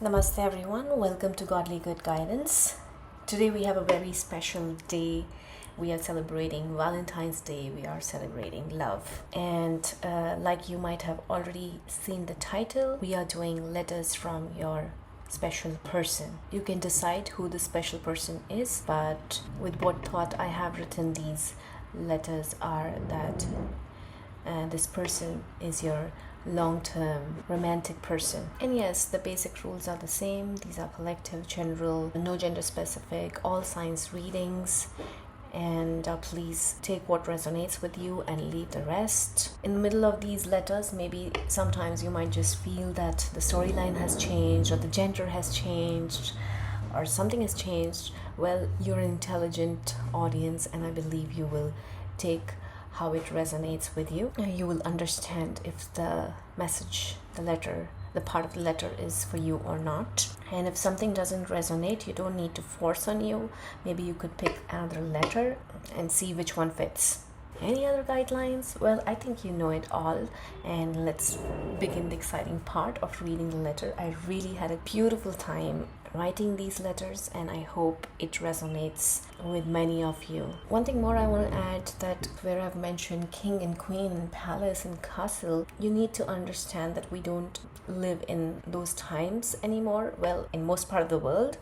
Namaste everyone, welcome to Godly Good Guidance. Today we have a very special day. We are celebrating Valentine's Day. We are celebrating love. And like you might have already seen the title, we are doing letters from your special person. You can decide who the special person is, but with what thought I have written these letters are that this person is your long-term romantic person. And yes, the basic rules are the same. These are collective, general, no gender specific, all signs readings. And please take what resonates with you and leave the rest. In the middle of these letters, maybe sometimes you might just feel that the storyline has changed or the gender has changed or something has changed. Well, you're an intelligent audience and I believe you will take how it resonates with you. You will understand if the message, the letter, the part of the letter is for you or not. And if something doesn't resonate, you don't need to force on you. Maybe you could pick another letter and see which one fits. Any other guidelines? Well, I think you know it all. And let's begin the exciting part of reading the letter. I really had a beautiful time writing these letters and I hope it resonates with many of you. One thing more I want to add, that where I've mentioned king and queen and palace and castle, you need to understand that we don't live in those times anymore. Well, in most part of the world.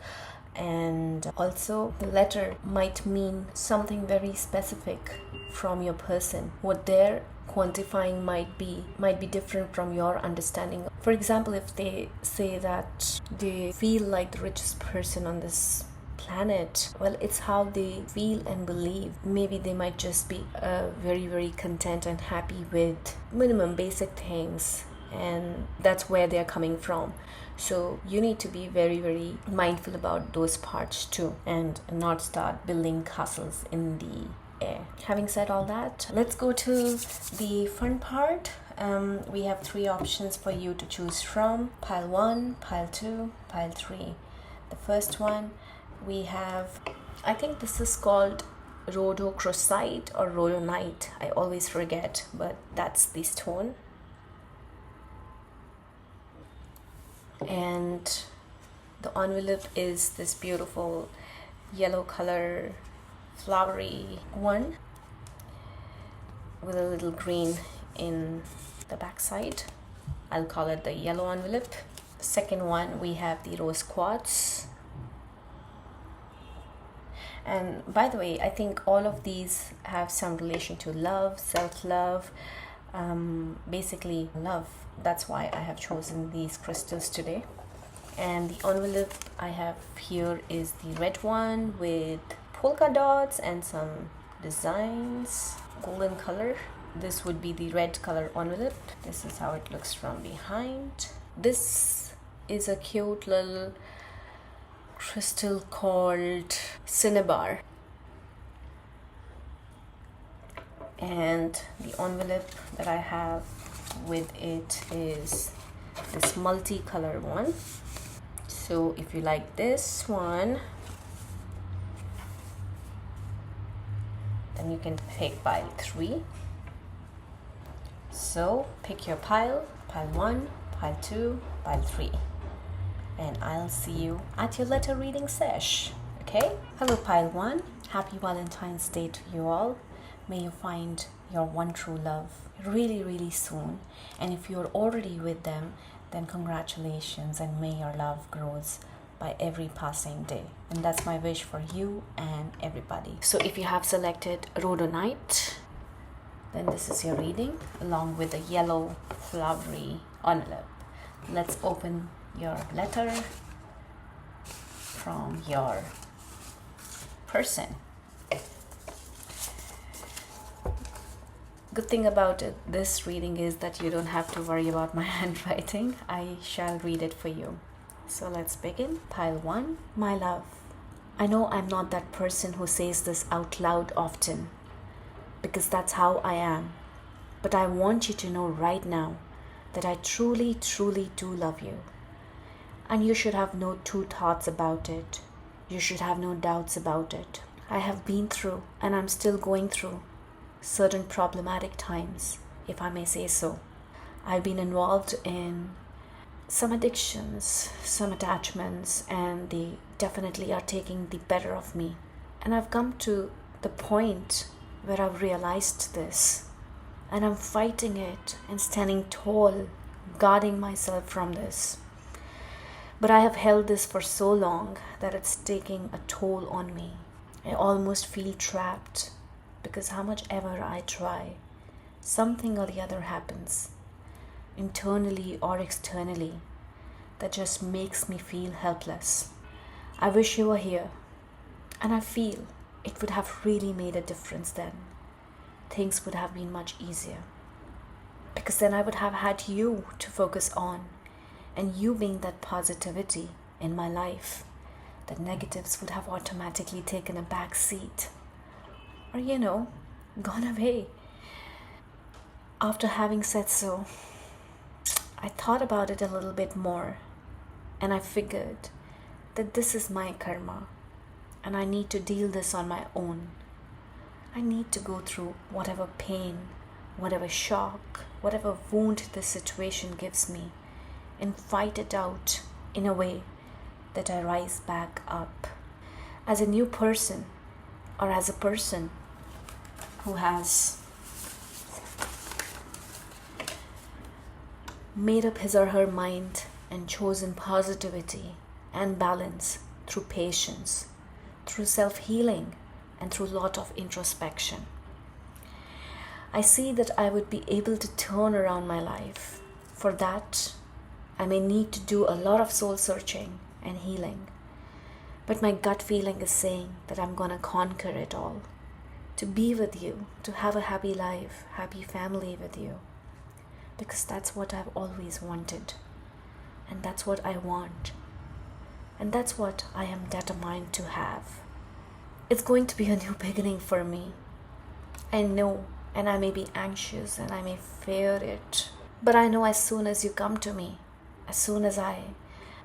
And also the letter might mean something very specific from your person. What they're quantifying might be different from your understanding. For example, if they say that they feel like the richest person on this planet, well, it's how they feel and believe. Maybe they might just be very, very content and happy with minimum basic things, and that's where they're coming from. So you need to be very, very mindful about those parts too and not start building castles in the air. Having said all that, let's go to the fun part. We have 3 options for you to choose from: pile 1, pile 2, pile 3. The first one we have, I think this is called rhodochrosite or rhodonite. I always forget, but that's the stone. And the envelope is this beautiful yellow color flowery one with a little green in the back side. I'll call it the yellow envelope. The second one, we have the rose quartz. And by the way, I think all of these have some relation to love, self-love, basically love. That's why I have chosen these crystals today. And the envelope I have here is the red one with polka dots and some designs, golden color. This would be the red color envelope. This is how it looks from behind. This is a cute little crystal called cinnabar. And the envelope that I have with it is this multicolor one. So if you like this one, then you can pick pile 3. So pick your pile 1, pile 2, pile 3. And I'll see you at your letter reading sesh. Okay? Hello pile 1. Happy Valentine's Day to you all. May you find your one true love really, really soon. And if you're already with them, then congratulations and may your love grows by every passing day. And that's my wish for you and everybody. So if you have selected rhodonite, then this is your reading along with a yellow flowery envelope. Let's open your letter from your person. Good thing about this reading is that you don't have to worry about my handwriting. I shall read it for you. So let's begin. Pile 1, my love. I know I'm not that person who says this out loud often, because that's how I am. But I want you to know right now that I truly, truly do love you. And you should have no two thoughts about it. You should have no doubts about it. I have been through, and I'm still going through, certain problematic times, if I may say so. I've been involved in some addictions, some attachments, and they definitely are taking the better of me. And I've come to the point where I've realized this, and I'm fighting it and standing tall, guarding myself from this. But I have held this for so long that it's taking a toll on me. I almost feel trapped because how much ever I try, something or the other happens, internally or externally, that just makes me feel helpless. I wish you were here, and I feel it would have really made a difference then. Things would have been much easier. Because then I would have had you to focus on, and you being that positivity in my life, the negatives would have automatically taken a back seat. Or, gone away. After having said so, I thought about it a little bit more, and I figured that this is my karma, and I need to deal this on my own. I need to go through whatever pain, whatever shock, whatever wound this situation gives me, and fight it out in a way that I rise back up as a new person, or as a person who has made up his or her mind and chosen positivity and balance through patience, through self-healing, and through a lot of introspection. I see that I would be able to turn around my life. For that, I may need to do a lot of soul searching and healing. But my gut feeling is saying that I'm gonna conquer it all. To be with you, to have a happy life, happy family with you. Because that's what I've always wanted. And that's what I want. And that's what I am determined to have. It's going to be a new beginning for me. I know, and I may be anxious and I may fear it. But I know as soon as you come to me,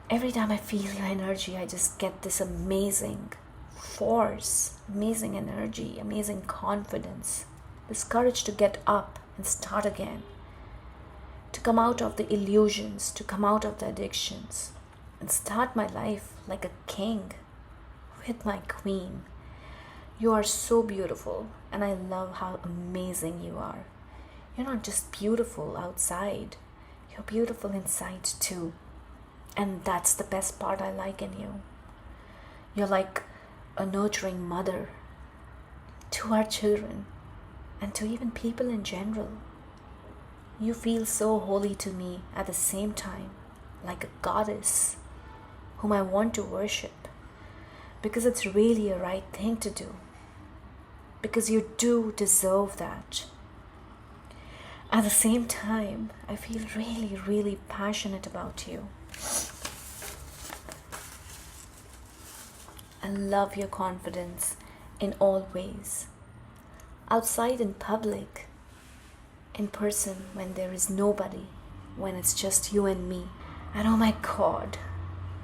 every time I feel your energy, I just get this amazing force, amazing energy, amazing confidence, this courage to get up and start again, to come out of the illusions, to come out of the addictions, and start my life like a king with my queen. You are so beautiful, and I love how amazing you are. You're not just beautiful outside, you're beautiful inside too. And that's the best part I like in you. You're like a nurturing mother to our children and to even people in general. You feel so holy to me at the same time, like a goddess whom I want to worship, because it's really a right thing to do, because you do deserve that. At the same time, I feel really, really passionate about you. I love your confidence in all ways. Outside in public, in person when there is nobody, when it's just you and me. And oh my God,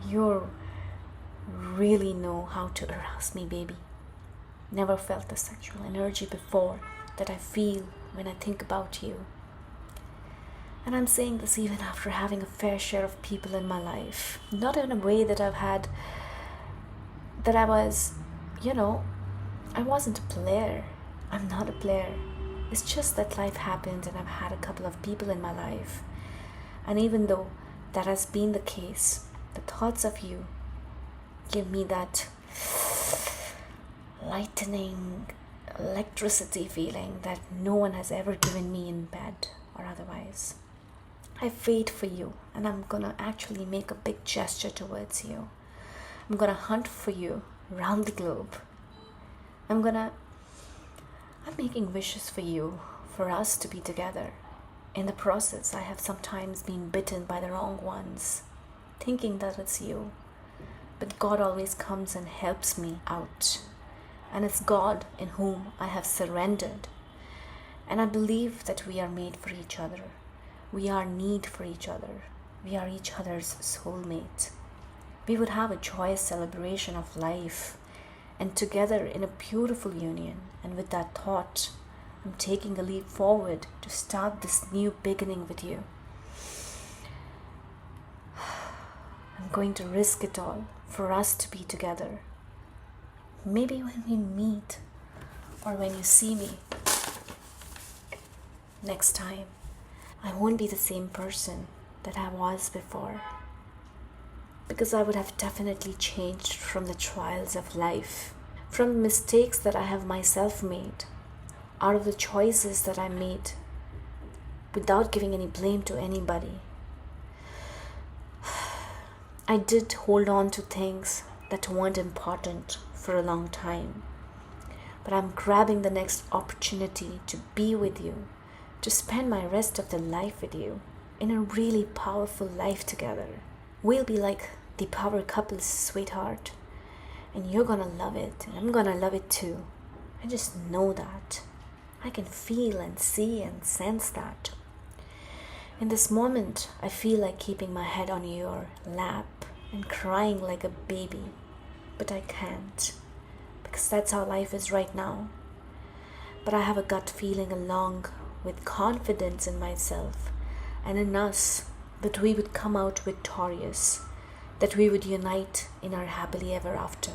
you really know how to arouse me, baby. Never felt the sexual energy before that I feel when I think about you. And I'm saying this even after having a fair share of people in my life. Not in a way that I was, I wasn't a player. I'm not a player. It's just that life happened and I've had a couple of people in my life. And even though that has been the case, the thoughts of you give me that lightning, electricity feeling that no one has ever given me in bed or otherwise. I wait for you, and I'm gonna actually make a big gesture towards you. I'm gonna hunt for you around the globe. I'm making wishes for you, for us to be together. In the process, I have sometimes been bitten by the wrong ones, thinking that it's you. But God always comes and helps me out. And it's God in whom I have surrendered. And I believe that we are made for each other. We are need for each other. We are each other's soulmate. We would have a joyous celebration of life and together in a beautiful union. And with that thought, I'm taking a leap forward to start this new beginning with you. I'm going to risk it all for us to be together. Maybe when we meet or when you see me next time, I won't be the same person that I was before, because I would have definitely changed from the trials of life, from mistakes that I have myself made, out of the choices that I made without giving any blame to anybody. I did hold on to things that weren't important for a long time, but I'm grabbing the next opportunity to be with you, to spend my rest of the life with you in a really powerful life together. We'll be like the power couple, sweetheart, and you're gonna love it, and I'm gonna love it too. I just know that. I can feel and see and sense that. In this moment, I feel like keeping my head on your lap and crying like a baby, but I can't, because that's how life is right now. But I have a gut feeling, along with confidence in myself and in us, that we would come out victorious, that we would unite in our happily ever after.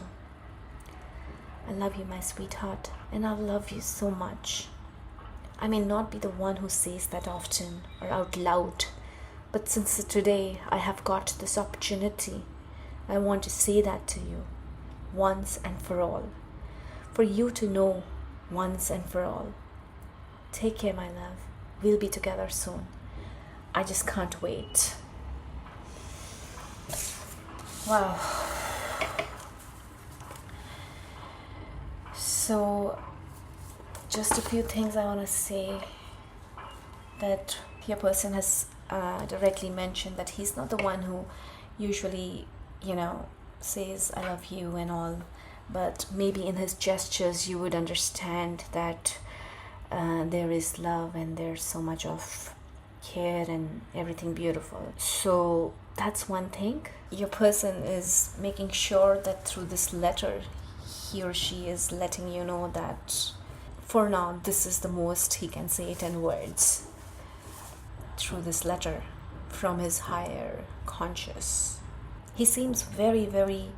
I love you, my sweetheart, and I love you so much. I may not be the one who says that often or out loud, but since today I have got this opportunity, I want to say that to you once and for all, for you to know once and for all. Take care, my love. We'll be together soon. I just can't wait. Wow. So, just a few things I want to say. That your person has directly mentioned that he's not the one who usually, says I love you and all, but maybe in his gestures you would understand that there is love and there's so much of care and everything beautiful. So that's one thing. Your person is making sure that through this letter, he or she is letting you know that for now, this is the most he can say it in words through this letter from his higher conscious. He seems very, very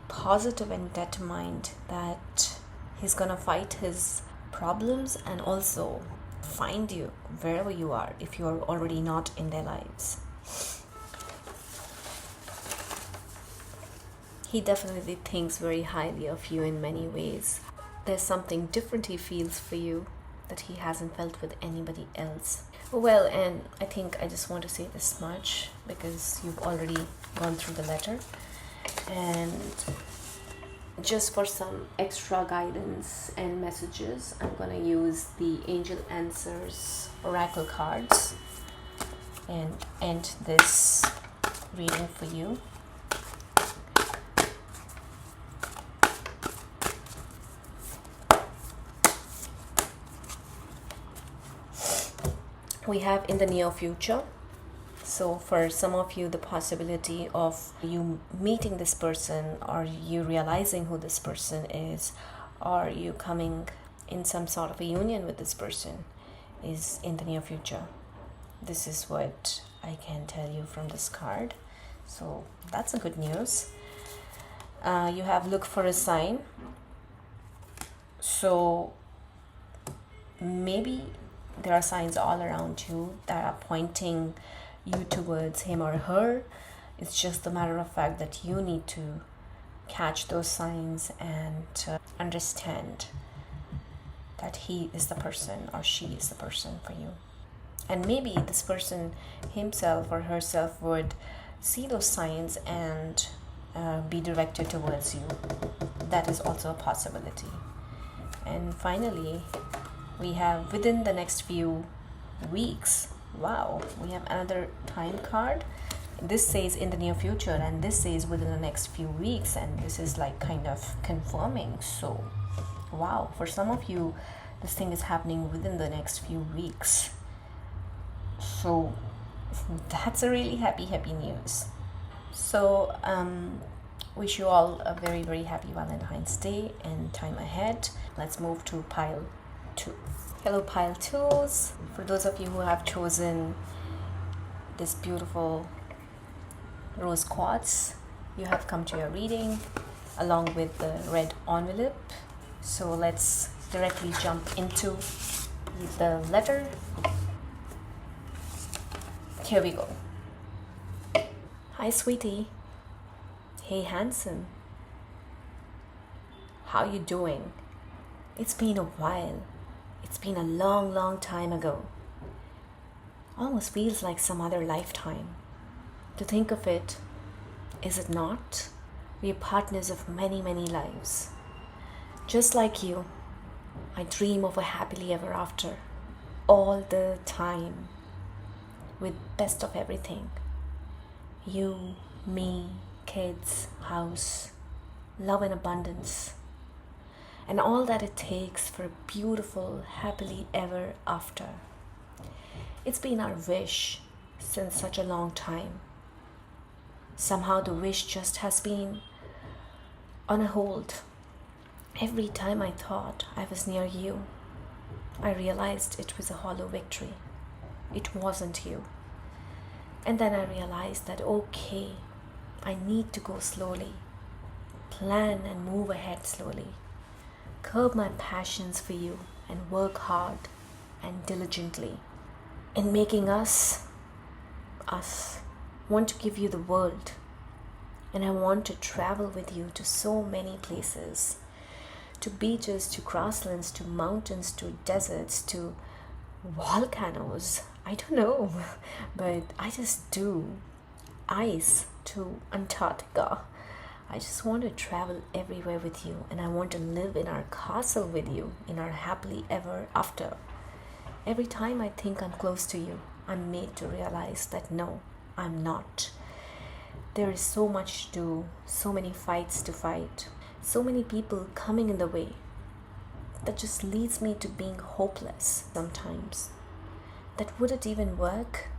positive and determined that he's gonna fight his problems and also find you wherever you are if you're already not in their lives. He definitely thinks very highly of you in many ways. There's something different he feels for you that he hasn't felt with anybody else. Well, and I think I just want to say this much because you've already gone through the letter. And just for some extra guidance and messages, I'm going to use the Angel Answers Oracle cards and end this reading for you. We have in the near future. So for some of you, the possibility of you meeting this person or you realizing who this person is or you coming in some sort of a union with this person is in the near future. This is what I can tell you from this card. So that's a good news. You have look for a sign. So maybe there are signs all around you that are pointing you towards him or her. It's just a matter of fact that you need to catch those signs and understand that he is the person or she is the person for you. And maybe this person himself or herself would see those signs and be directed towards you. That is also a possibility. And finally, we have within the next few weeks. Wow, we have another time card. This says in the near future and this says within the next few weeks, and this is like kind of confirming. So wow, for some of you this thing is happening within the next few weeks. So that's a really happy news. So wish you all a very, very happy Valentine's Day and time ahead. Let's move to pile 2. Hello pile 2s. For those of you who have chosen this beautiful rose quartz. You have come to your reading along with the red envelope. So let's directly jump into the letter. Here we go. Hi, sweetie. Hey, handsome. How you doing? It's been a while. It's been a long, long time ago. Almost feels like some other lifetime. To think of it, is it not? We are partners of many, many lives. Just like you, I dream of a happily ever after. All the time. With best of everything. You, me, kids, house, love and abundance. And all that it takes for a beautiful, happily ever after. It's been our wish since such a long time. Somehow the wish just has been on a hold. Every time I thought I was near you, I realized it was a hollow victory. It wasn't you. And then I realized that okay, I need to go slowly, plan and move ahead slowly, curb my passions for you and work hard and diligently in making us. Want to give you the world, and I want to travel with you to so many places, to beaches, to grasslands, to mountains, to deserts, to volcanoes. I don't know, but I just do. Ice to Antarctica. I just want to travel everywhere with you, and I want to live in our castle with you, in our happily ever after. Every time I think I'm close to you, I'm made to realize that no, I'm not. There is so much to do, so many fights to fight, so many people coming in the way that just leads me to being hopeless sometimes. That would it even work?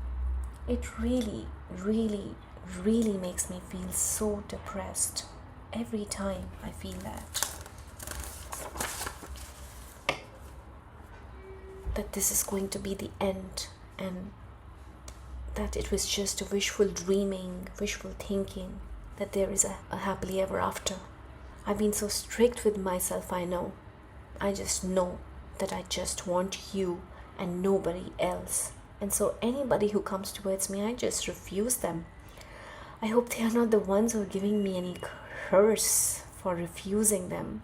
It really, really, really makes me feel so depressed every time I feel that this is going to be the end, and that it was just a wishful dreaming, wishful thinking, that there is a happily ever after. I've been so strict with myself, I know. I just know that I just want you and nobody else. And so anybody who comes towards me, I just refuse them. I hope they are not the ones who are giving me any curse for refusing them.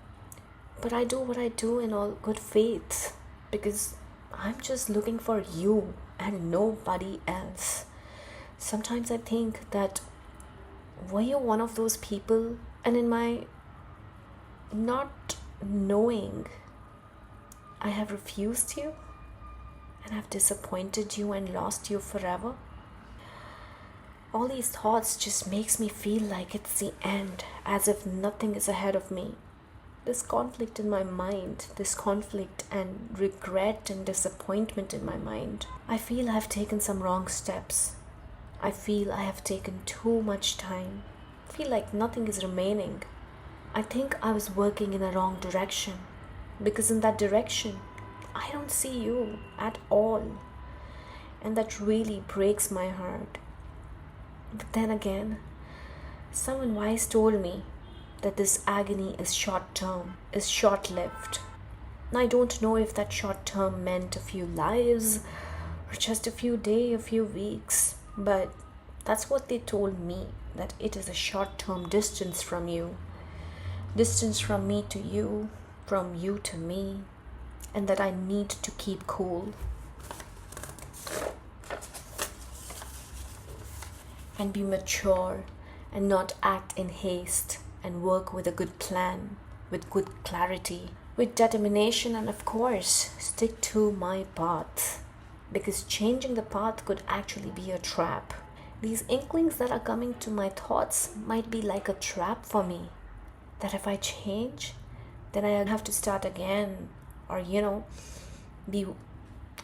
But I do what I do in all good faith, because I'm just looking for you and nobody else. Sometimes I think that, were you one of those people? And in my not knowing, I have refused you and have disappointed you and lost you forever. All these thoughts just makes me feel like it's the end, as if nothing is ahead of me. This conflict in my mind, this conflict and regret and disappointment in my mind. I feel I've taken some wrong steps. I feel I have taken too much time. I feel like nothing is remaining. I think I was working in a wrong direction, because in that direction, I don't see you at all. And that really breaks my heart. But then again, someone wise told me that this agony is short-term, is short-lived. I don't know if that short-term meant a few lives or just a few days, a few weeks, but that's what they told me, that it is a short-term distance from you, distance from me to you, from you to me, and that I need to keep cool and be mature and not act in haste, and work with a good plan, with good clarity, with determination, and of course, stick to my path. Because changing the path could actually be a trap. These inklings that are coming to my thoughts might be like a trap for me. That if I change, then I have to start again, or be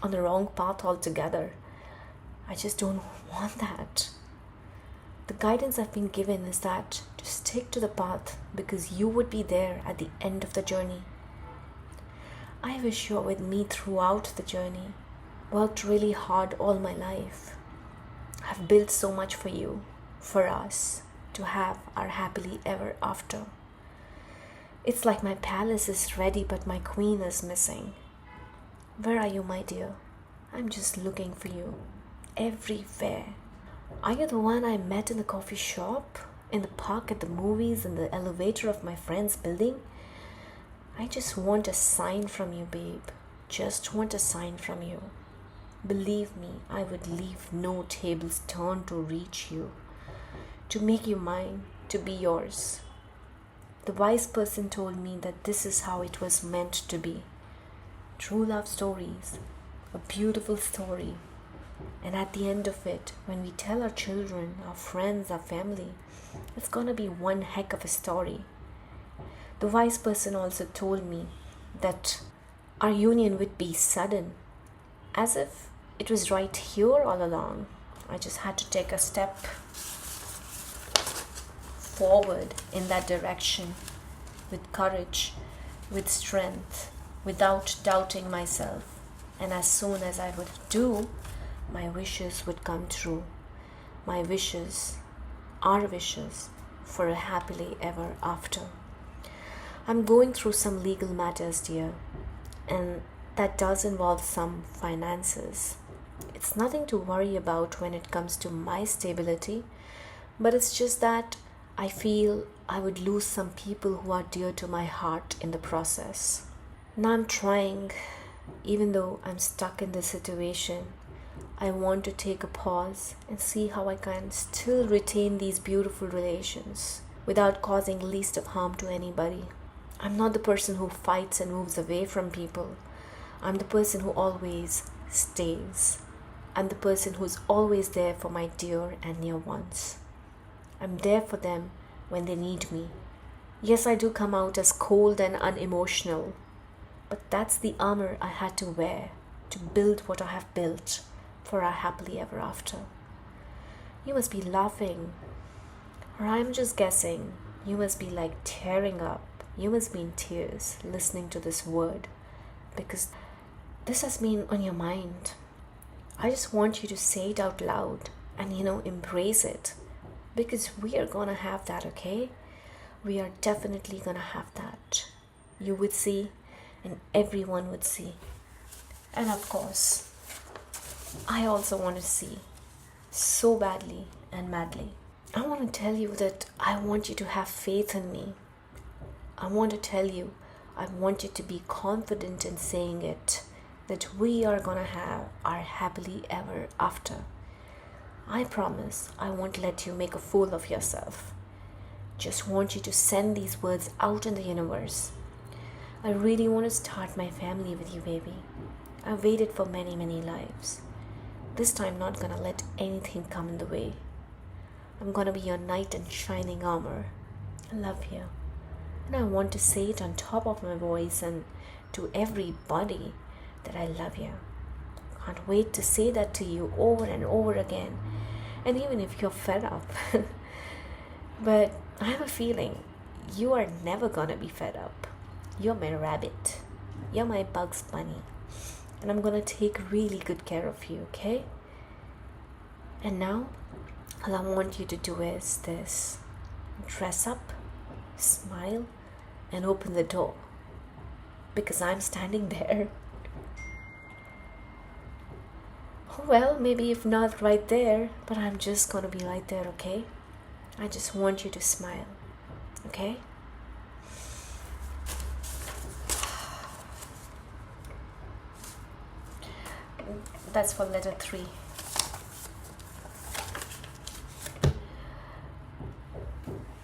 on the wrong path altogether. I just don't want that. The guidance I've been given is that to stick to the path, because you would be there at the end of the journey. I wish you're with me throughout the journey. Worked really hard all my life. I've built so much for you. for us to have our happily ever after. It's like my palace is ready, but my queen is missing. Where are you, my dear? I'm just looking for you everywhere. Are you the one I met in the coffee shop, in the park, at the movies, in the elevator of my friend's building? I just want a sign from you, babe. Just want a sign from you. Believe me, I would leave no tables turned to reach you, to make you mine, to be yours. The wise person told me that this is how it was meant to be. True love stories, a beautiful story. And at the end of it, when we tell our children, our friends, our family, it's gonna be one heck of a story. The wise person also told me that our union would be sudden, as if it was right here all along. I just had to take a step forward in that direction with courage, with strength, without doubting myself. And as soon as I would do, my wishes would come true. My wishes, our wishes, for a happily ever after. I'm going through some legal matters, dear, and that does involve some finances. It's nothing to worry about when it comes to my stability, but it's just that I feel I would lose some people who are dear to my heart in the process. Now I'm trying, even though I'm stuck in this situation, I want to take a pause and see how I can still retain these beautiful relations without causing least of harm to anybody. I'm not the person who fights and moves away from people. I'm the person who always stays. I'm the person who's always there for my dear and near ones. I'm there for them when they need me. Yes, I do come out as cold and unemotional, but that's the armor I had to wear to build what I have built for our happily ever after. You must be laughing, or I'm just guessing. You must be like tearing up. You must be in tears listening to this word, because this has been on your mind. I just want you to say it out loud and embrace it, because we are gonna have that, okay? We are definitely gonna have that. You would see, and everyone would see. And of course, I also want to see so badly and madly. I want to tell you that I want you to have faith in me. I want to tell you, I want you to be confident in saying it, that we are gonna have our happily ever after. I promise I won't let you make a fool of yourself. Just want you to send these words out in the universe. I really want to start my family with you, baby. I've waited for many, many lives. This time not gonna let anything come in the way. I'm gonna be your knight in shining armor. I love you. And I want to say it on top of my voice and to everybody that I love you. Can't wait to say that to you over and over again. And even if you're fed up. But I have a feeling you are never gonna be fed up. You're my rabbit. You're my Bugs Bunny. And I'm gonna take really good care of you, okay? And now, all I want you to do is this. Dress up, smile, and open the door. Because I'm standing there. Well, maybe if not right there, but I'm just gonna be right there, okay? I just want you to smile, okay? That's for letter 3.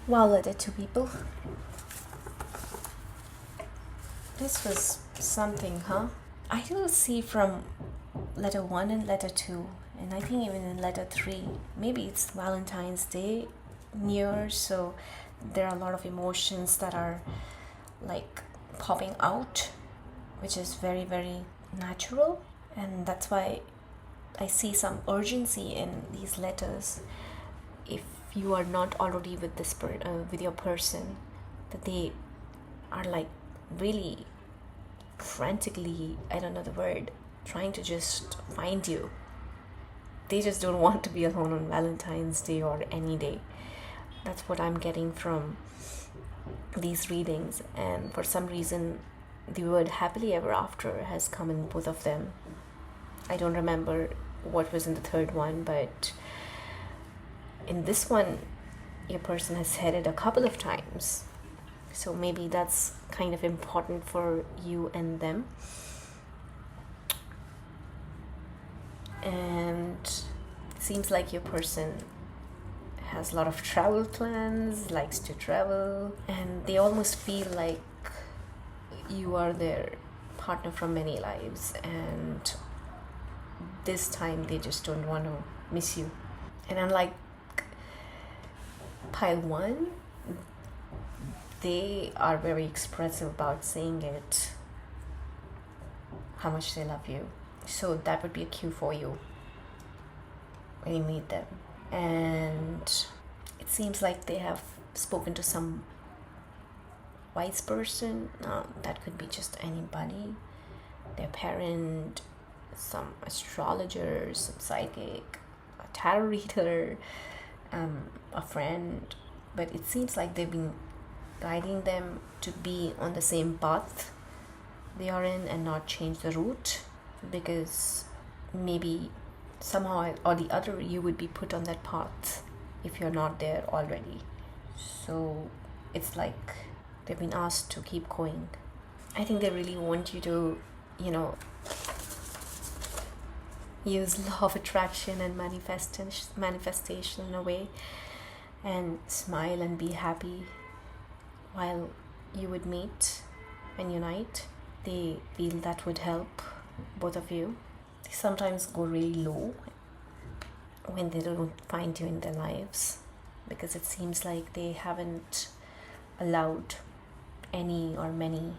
Wow, letter 2, people. This was something, huh? I do see from letter 1 and letter 2, and I think even in letter 3, maybe it's Valentine's Day near, so there are a lot of emotions that are like popping out, which is very, very natural. And that's why I see some urgency in these letters. If you are not already with this with your person, that they are like really frantically, I don't know the word, trying to just find you. they just don't want to be alone on Valentine's Day or any day. That's what I'm getting from these readings. And for some reason, the word happily ever after has come in both of them. I don't remember what was in the third one, but in this one, your person has said it a couple of times. So maybe that's kind of important for you and them. And it seems like your person has a lot of travel plans, likes to travel, and they almost feel like you are their partner from many lives, and this time they just don't want to miss you. And unlike pile 1, they are very expressive about saying it, how much they love you. So that would be a cue for you when you meet them. And it seems like they have spoken to some wise person. That could be just anybody, their parent, some astrologer, some psychic, a tarot reader, a friend. But it seems like they've been guiding them to be on the same path they are in and not change the route, because maybe somehow or the other you would be put on that path if you're not there already. So it's like they've been asked to keep going. I think they really want you to, use law of attraction and manifestation in a way, and smile and be happy while you would meet and unite. They feel that would help both of you. They sometimes go really low when they don't find you in their lives, because it seems like they haven't allowed any or many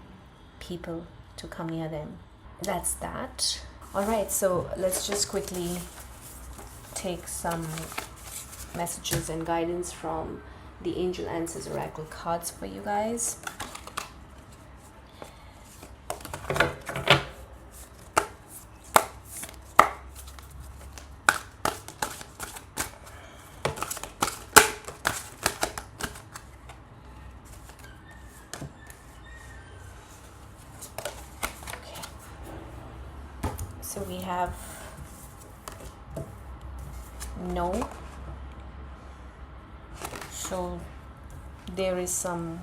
people to come near them. That's that. Alright, so let's just quickly take some messages and guidance from the Angel Answers Oracle cards for you guys. So we have no. So there is some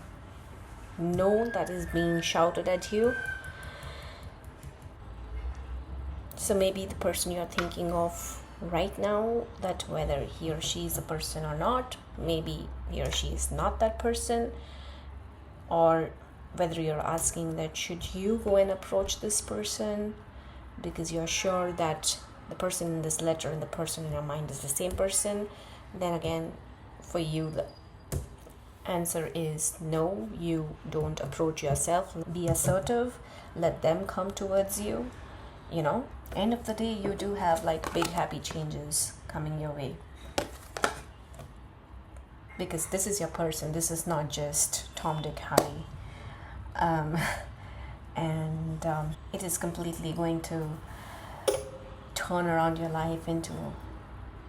no that is being shouted at you. So maybe the person you're thinking of right now, that whether he or she is a person or not, maybe he or she is not that person, or whether you're asking that should you go and approach this person because you're sure that the person in this letter and the person in your mind is the same person. Then again, for you, the answer is no. You don't approach yourself. Be assertive. Let them come towards you. End of the day, you do have like big happy changes coming your way, because this is your person. This is not just Tom, Dick, Harry. And it is completely going to turn around your life into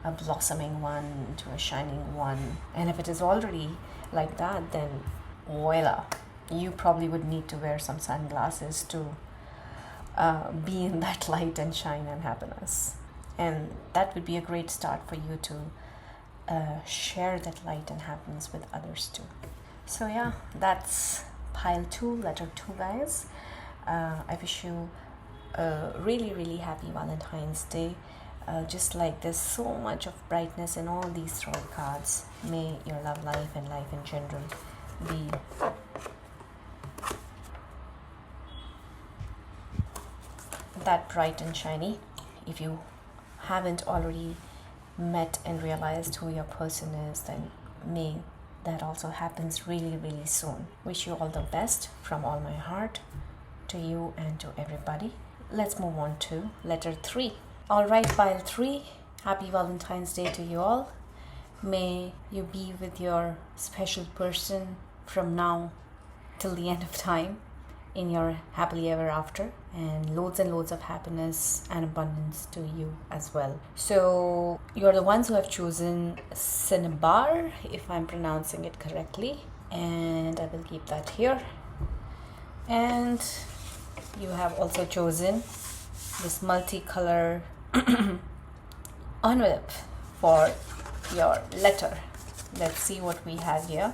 a blossoming one, into a shining one. And if it is already like that, then voila, you probably would need to wear some sunglasses to be in that light and shine and happiness. And that would be a great start for you to share that light and happiness with others too. So yeah, that's pile 2, letter 2, guys. I wish you a really, really happy Valentine's Day. Just like there's so much of brightness in all these tarot cards. May your love life and life in general be that bright and shiny. If you haven't already met and realized who your person is, then may that also happens really, really soon. Wish you all the best from all my heart to you and to everybody. Let's move on to letter 3. Alright, pile 3, happy Valentine's Day to you all. May you be with your special person from now till the end of time. in your happily ever after, and loads of happiness and abundance to you as well. So you're the ones who have chosen Cinnabar, if I'm pronouncing it correctly, and I will keep that here. And you have also chosen this multicolor envelope for your letter. Let's see what we have here.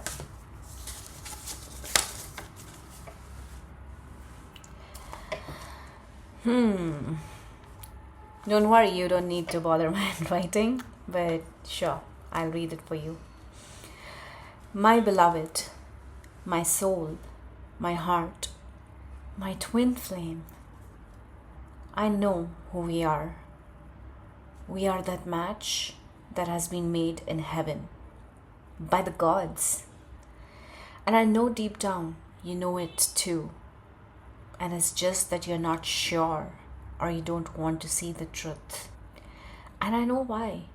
Don't worry, you don't need to bother my handwriting, but sure, I'll read it for you. My beloved, my soul, my heart, my twin flame, I know who we are. We are that match that has been made in heaven by the gods. And I know deep down you know it too. And it's just that you're not sure or you don't want to see the truth. And I know why.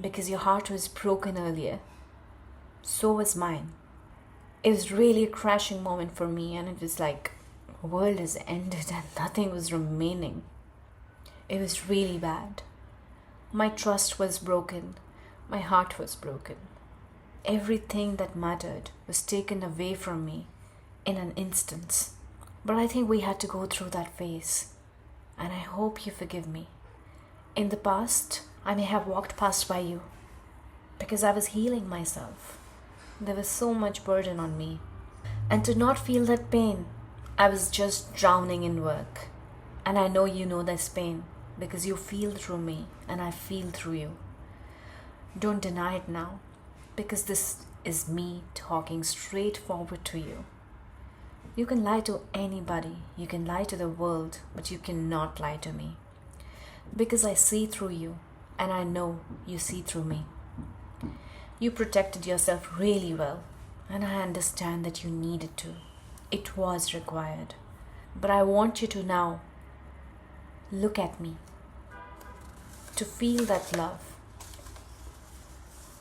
Because your heart was broken earlier. So was mine. It was really a crashing moment for me, and it was like the world has ended and nothing was remaining. It was really bad. My trust was broken. My heart was broken. Everything that mattered was taken away from me in an instant. But I think we had to go through that phase. And I hope you forgive me. In the past, I may have walked past by you because I was healing myself. There was so much burden on me. And to not feel that pain, I was just drowning in work. And I know you know this pain because you feel through me and I feel through you. Don't deny it now, because this is me talking straight forward to you. You can lie to anybody, you can lie to the world, but you cannot lie to me. Because I see through you and I know you see through me. You protected yourself really well, and I understand that you needed to. It was required. But I want you to now look at me, to feel that love.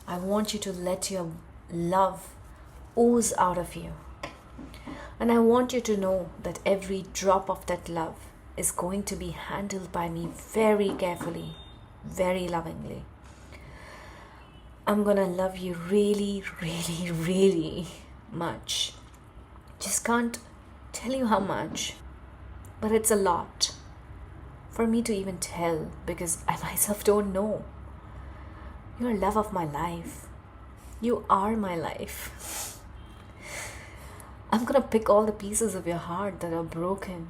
I want you to let your love ooze out of you. And I want you to know that every drop of that love is going to be handled by me very carefully, very lovingly. I'm gonna love you really, really, really much. Just can't tell you how much, but it's a lot for me to even tell because I myself don't know. You're love of my life. You are my life. I'm gonna pick all the pieces of your heart that are broken,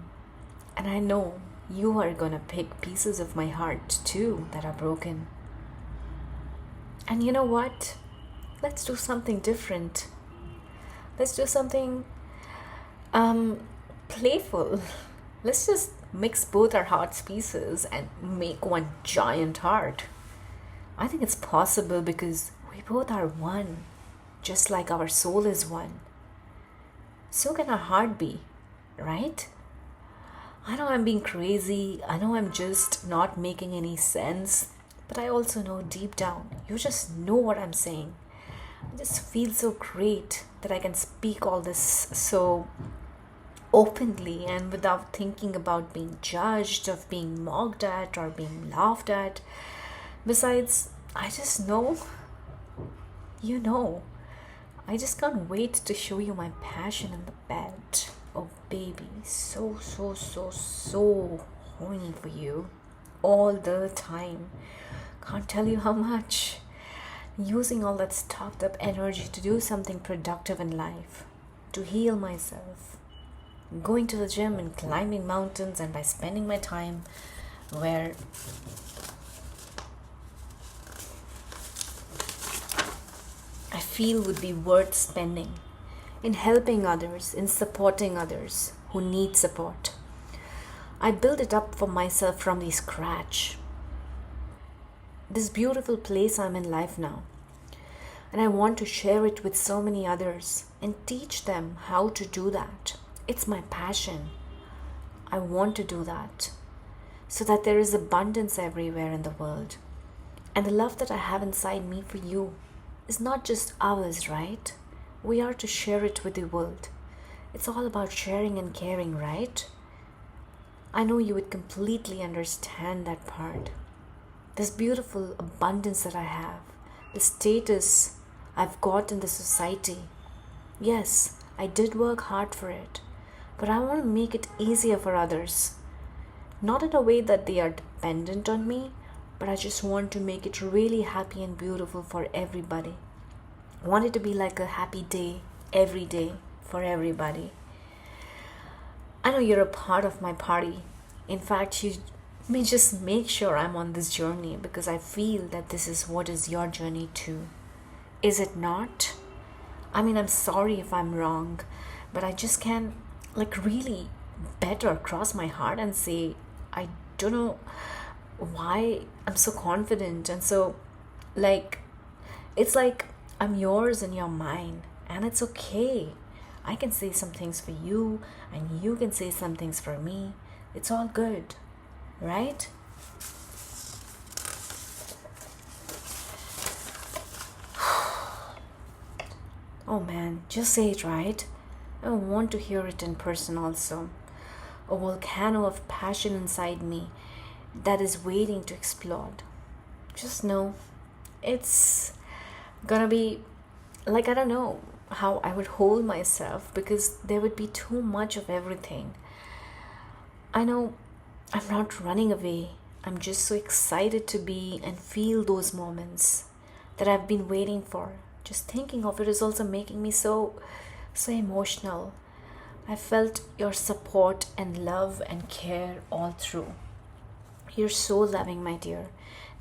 and I know you are gonna pick pieces of my heart too that are broken. And you know what? Let's do something different. Let's do something playful. Let's just mix both our heart's pieces and make one giant heart. I think it's possible because we both are one, just like our soul is one. So can our heart be, right? I know I'm being crazy. I know I'm just not making any sense. But I also know deep down, you just know what I'm saying. I just feel so great that I can speak all this so openly and without thinking about being judged, of being mocked at or being laughed at. Besides, I just know, you know. I just can't wait to show you my passion in the bed. Oh baby, so horny for you all the time. Can't tell you how much. Using all that stocked up energy to do something productive in life, to heal myself, going to the gym and climbing mountains, and by spending my time where I feel would be worth spending, in helping others, in supporting others who need support. I build it up for myself from the scratch. This beautiful place I'm in life now. And I want to share it with so many others and teach them how to do that. It's my passion. I want to do that so that there is abundance everywhere in the world. And the love that I have inside me for you is not just ours, right? We are to share it with the world. It's all about sharing and caring, right? I know you would completely understand that part. This beautiful abundance that I have, the status I've got in the society. Yes, I did work hard for it, but I want to make it easier for others. Not in a way that they are dependent on me, but I just want to make it really happy and beautiful for everybody. I want it to be like a happy day every day for everybody. I know you're a part of my party. In fact, you may just make sure I'm on this journey because I feel that this is what is your journey too. Is it not? I mean, I'm sorry if I'm wrong, but I just can't really better cross my heart and say, I don't know why I'm so confident and so it's like I'm yours and you're mine, and it's okay. I can say some things for you and you can say some things for me. It's all good, right? Oh man, just say it right. I want to hear it in person also. A volcano of passion inside me that is waiting to explode. Just know it's gonna be I don't know how I would hold myself because there would be too much of everything. I know I'm not running away. I'm just so excited to be and feel those moments that I've been waiting for. Just thinking of it is also making me so emotional. I felt your support and love and care all through. You're so loving, my dear.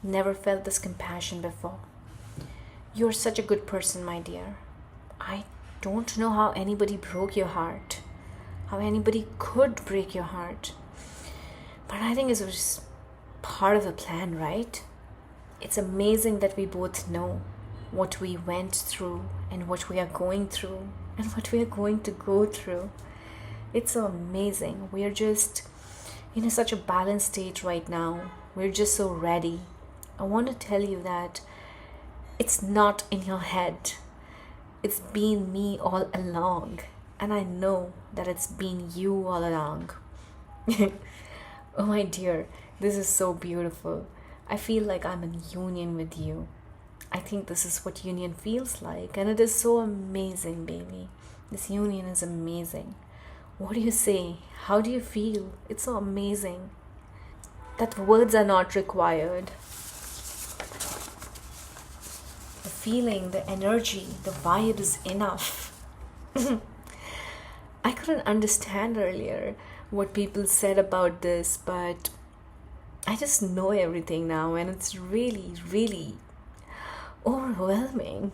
Never felt this compassion before. You're such a good person, my dear. I don't know how anybody broke your heart, how anybody could break your heart. But I think it was part of the plan, right? It's amazing that we both know what we went through and what we are going through and what we are going to go through. It's so amazing. We are just in such a balanced state right now. We're just so ready. I want to tell you that it's not in your head. It's been me all along. And I know that it's been you all along. Oh my dear, this is so beautiful. I feel like I'm in union with you. I think this is what union feels like. And it is so amazing, baby. This union is amazing. What do you say? How do you feel? It's so amazing that words are not required. The feeling, the energy, the vibe is enough. I couldn't understand earlier what people said about this, but I just know everything now, and it's really, really overwhelming.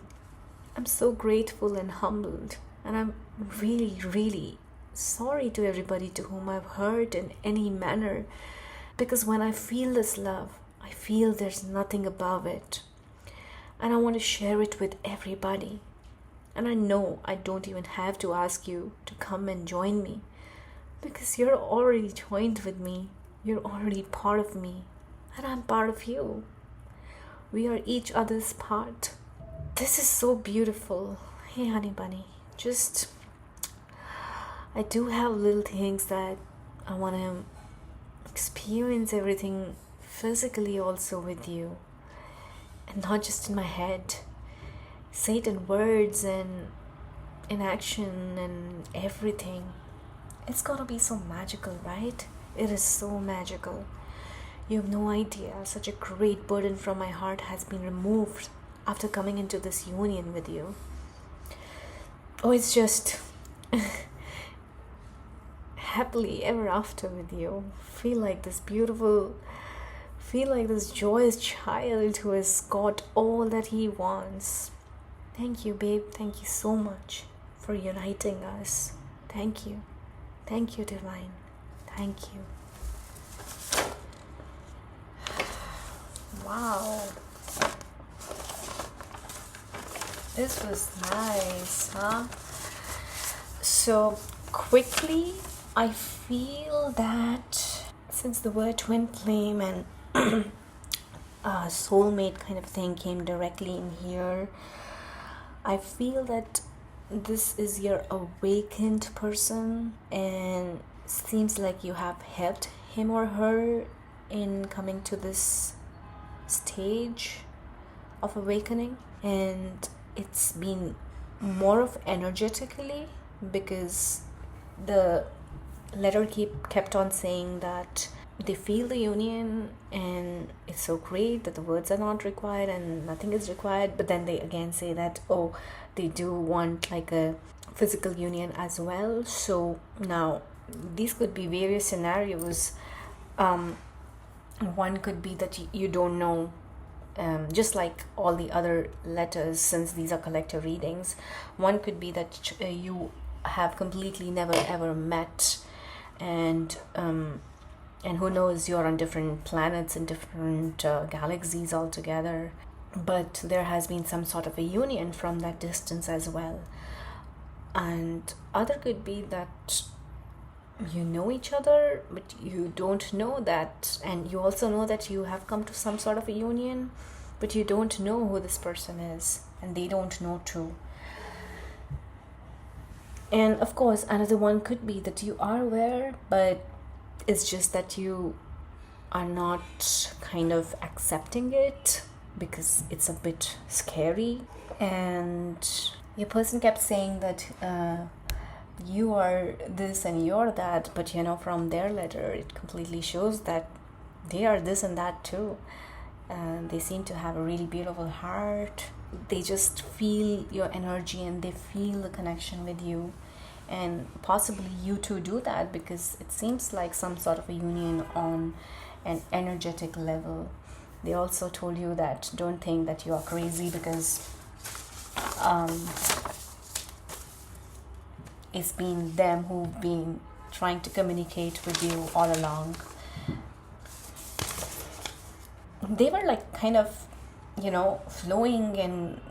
I'm so grateful and humbled, and I'm really, really sorry to everybody to whom I've hurt in any manner, because when I feel this love, I feel there's nothing above it, and I want to share it with everybody. And I know I don't even have to ask you to come and join me, because you're already joined with me. You're already part of me, and I'm part of you. We are each other's part. This is so beautiful. Hey, honey bunny, I do have little things that I want to experience everything physically also with you, and not just in my head. Say it in words and in action and everything. It's gonna be so magical, right? It is so magical. You have no idea. Such a great burden from my heart has been removed after coming into this union with you. Oh, it's just happily ever after with you. Feel like this joyous child who has got all that he wants. Thank you, babe. Thank you so much for uniting us. Thank you. Thank you, Divine. Thank you. Wow. This was nice, huh? So quickly, I feel that since the word twin flame and soulmate kind of thing came directly in here, I feel that this is your awakened person, and seems like you have helped him or her in coming to this stage of awakening. And it's been more of energetically, because the letter kept on saying that they feel the union and it's so great that the words are not required and nothing is required. But then they again say that, oh, they do want like a physical union as well. So now these could be various scenarios. One could be that you don't know, just like all the other letters, since these are collective readings. One could be that you have completely never ever met, and who knows, you're on different planets and different galaxies altogether, but there has been some sort of a union from that distance as well. And other could be that you know each other, but you don't know that, and you also know that you have come to some sort of a union, but you don't know who this person is, and they don't know too. And of course, another one could be that you are aware, but it's just that you are not kind of accepting it because it's a bit scary. And your person kept saying that you are this and you're that, but from their letter it completely shows that they are this and that too. They seem to have a really beautiful heart. They just feel your energy and they feel the connection with you, and possibly you too do that, because it seems like some sort of a union on an energetic level. They also told you that don't think that you are crazy, because it's been them who've been trying to communicate with you all along. They were like kind of, flowing, and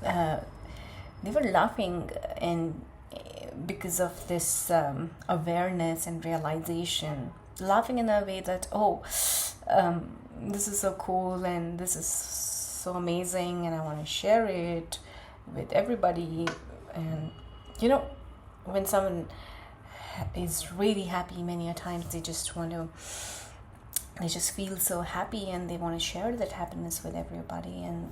they were laughing, and because of this awareness and realization, laughing in a way that, this is so cool and this is so amazing and I want to share it with everybody. And when someone is really happy, many a times they just feel so happy and they want to share that happiness with everybody, and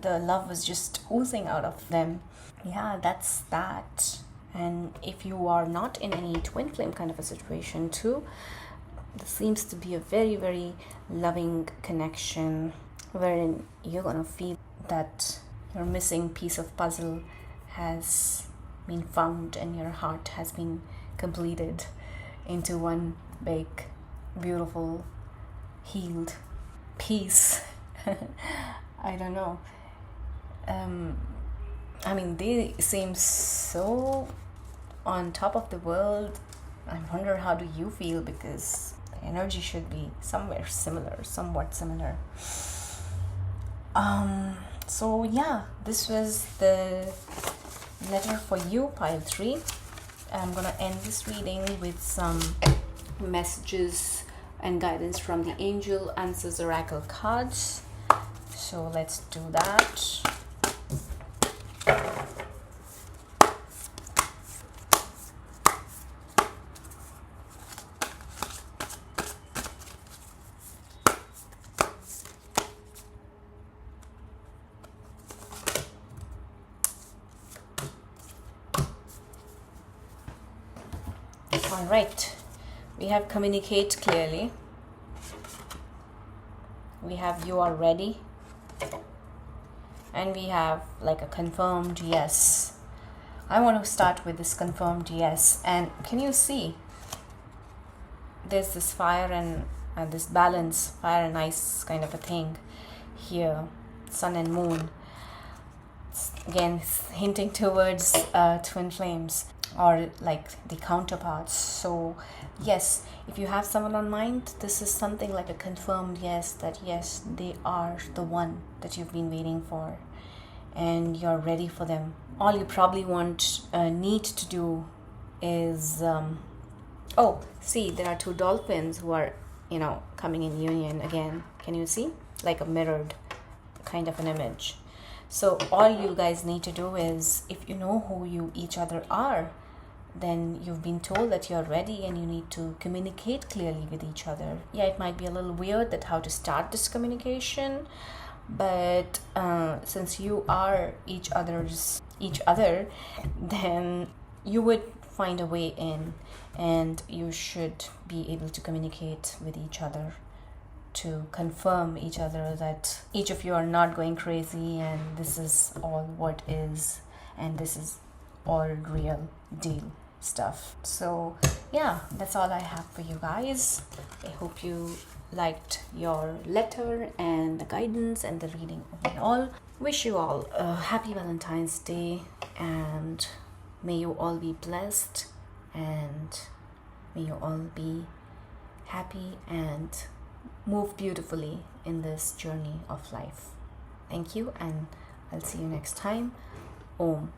the love was just oozing out of them. Yeah, that's that. And if you are not in any twin flame kind of a situation too, this seems to be a very, very loving connection, wherein you're gonna feel that your missing piece of puzzle has been found and your heart has been completed into one big, beautiful, healed piece. I don't know. They seem so on top of the world. I wonder, how do you feel? Because the energy should be somewhat similar. So yeah, this was the letter for you, pile 3. I'm gonna end this reading with some messages and guidance from the Angel Answers Oracle cards. So let's do that. All right, we have communicate clearly. We have you are ready. And we have like a confirmed yes. I want to start with this confirmed yes. And can you see? There's this fire and this balance, fire and ice kind of a thing here. Sun and moon. It's, again, hinting towards twin flames, or like the counterparts. So yes, if you have someone on mind, this is something like a confirmed yes, that yes, they are the one that you've been waiting for and you're ready for them. All you probably need to do is see, there are 2 dolphins who are coming in union again. Can you see? Like a mirrored kind of an image. So all you guys need to do is, if you know who you each other are, then you've been told that you're ready and you need to communicate clearly with each other. Yeah, it might be a little weird that how to start this communication, but since you are each other, then you would find a way in, and you should be able to communicate with each other to confirm each other that each of you are not going crazy and this is all what is, and this is all real deal stuff. So yeah, that's all I have for you guys. I hope you liked your letter and the guidance and the reading of it all. Wish you all a happy Valentine's Day, and may you all be blessed, and may you all be happy and move beautifully in this journey of life. Thank you, and I'll see you next time. Om.